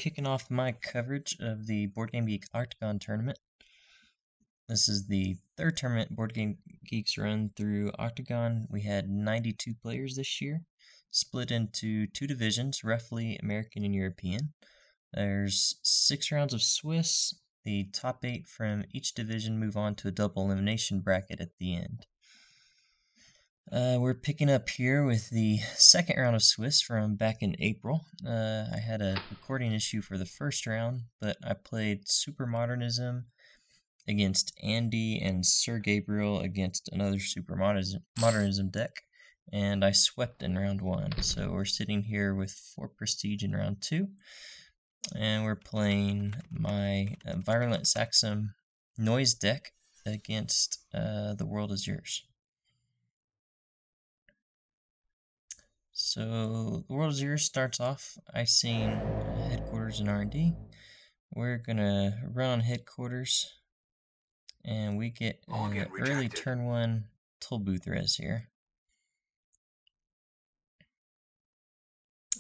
kicking off my coverage of the BoardGameGeek OCTGN Tournament. This is the third tournament BoardGameGeek's run through OCTGN. We had 92 players this year, split into two divisions, roughly American and European. There's 6 rounds of Swiss. The top 8 from each division move on to a double elimination bracket at the end. We're picking up here with the second round of Swiss from back in April. I had a recording issue for the first round, but I played Super Modernism against Andy and Sir Gabriel against another Super Modernism deck, and I swept in round 1. So we're sitting here with 4 prestige in round 2, and we're playing my Virulent Saxum noise deck against The World Is Yours. So The World Is Yours starts off icing headquarters and R&D. We're gonna run on headquarters, and we get an early turn 1 toll booth res here.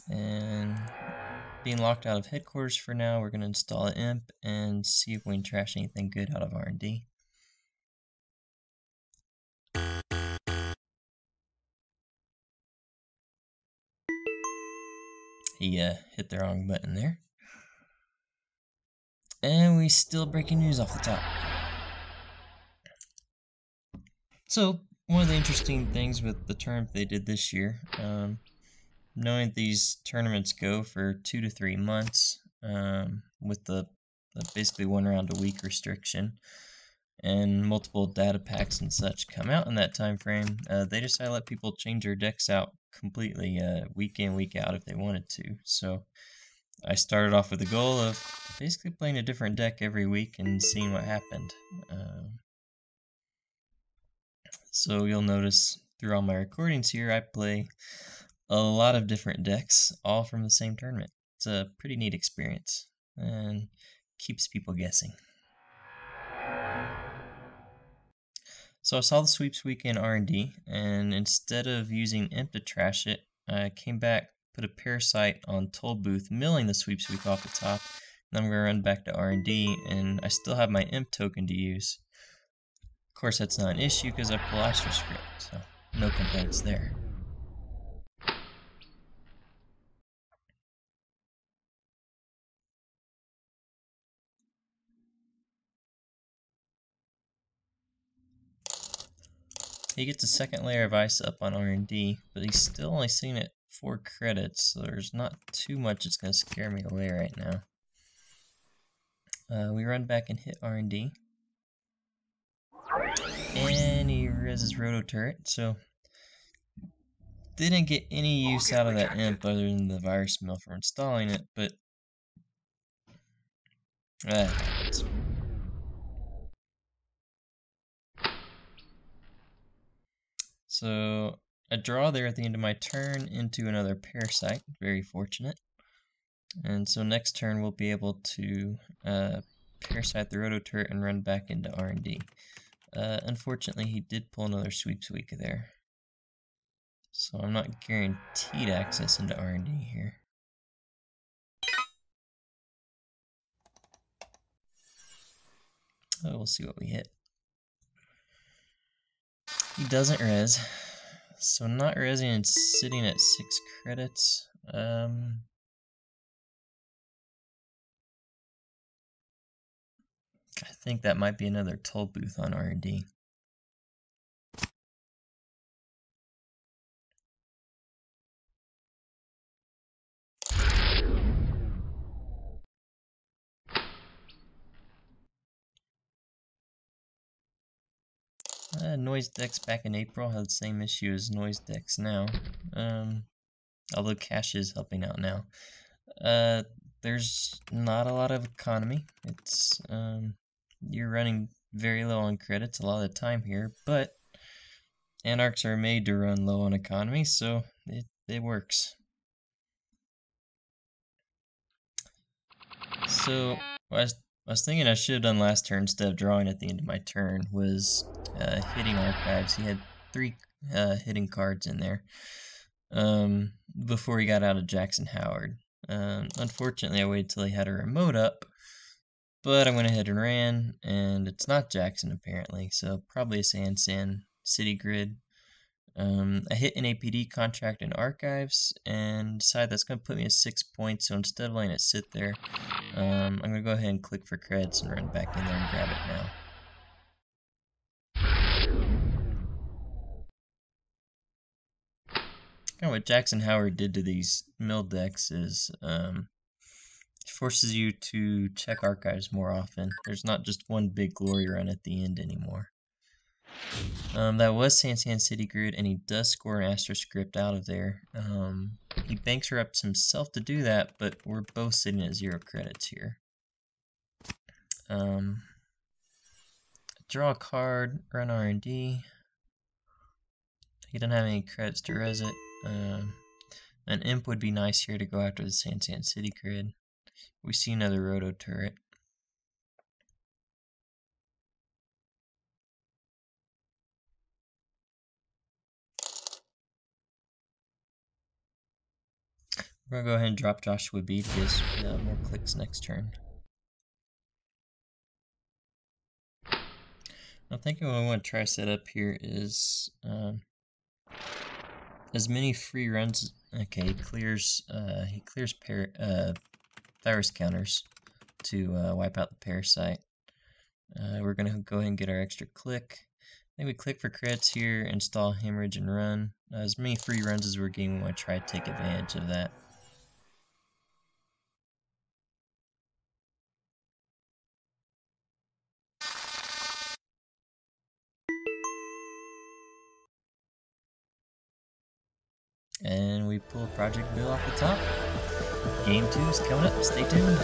And being locked out of headquarters for now, we're gonna install an imp and see if we can trash anything good out of R&D. He hit the wrong button there. And we still breaking news off the top. So, one of the interesting things with the tournament they did this year, knowing these tournaments go for 2 to 3 months, with the basically 1 round a week restriction, and multiple data packs and such come out in that time frame, they decided to let people change their decks out completely week in, week out if they wanted to. So I started off with the goal of basically playing a different deck every week and seeing what happened. So you'll notice through all my recordings here, I play a lot of different decks, all from the same tournament. It's a pretty neat experience and keeps people guessing. So I saw the sweeps weekend R&D, and instead of using imp to trash it, I came back, put a parasite on toll booth, milling the sweeps week off the top, and then I'm going to run back to R&D, and I still have my imp token to use. Of course, that's not an issue because I pull Plascrete, so no complaints there. He gets a second layer of ice up on R&D, but he's still only seen it 4 credits, so there's not too much that's going to scare me away right now. We run back and hit R&D, and he reses Roto Turret, so didn't get any use out of that imp other than the virus mill for installing it, but that happens. So I draw there at the end of my turn into another parasite, very fortunate. And so next turn we'll be able to parasite the Roto Turret and run back into R&D. Unfortunately, he did pull another sweeps week there, so I'm not guaranteed access into R&D here. Oh, we'll see what we hit. He doesn't res, so not resing and sitting at 6 credits. I think that might be another toll booth on R&D. Noise decks back in April had the same issue as noise decks now, although cash is helping out now. There's not a lot of economy. It's you're running very low on credits a lot of the time here, but Anarchs are made to run low on economy, so it works. So I was thinking I should have done last turn instead of drawing at the end of my turn was hitting archives. He had 3 hitting cards in there before he got out of Jackson Howard. Unfortunately, I waited till he had a remote up, but I went ahead and ran, and it's not Jackson apparently, so probably a San City Grid. I hit an APD contract in Archives and decided that's going to put me at 6 points, so instead of letting it sit there, I'm going to go ahead and click for credits and run back in there and grab it now. Kind of what Jackson Howard did to these mill decks is it forces you to check Archives more often. There's not just one big glory run at the end anymore. That was San City Grid, and he does score an Astro Script out of there. He banks her up himself to do that, but we're both sitting at 0 credits here. Draw a card, run R&D. He doesn't have any credits to res it. An imp would be nice here to go after the San City Grid. We see another Roto turret. We're going to go ahead and drop Joshua B to get us more clicks next turn. I think what I want to try to set up here is as many free runs. Okay, he clears virus counters to wipe out the parasite. We're going to go ahead and get our extra click. I think we click for credits here, install Hemorrhage, and run. As many free runs as we're getting, we want to try to take advantage of that. And we pull Project Bill off the top. Game 2 is coming up. Stay tuned.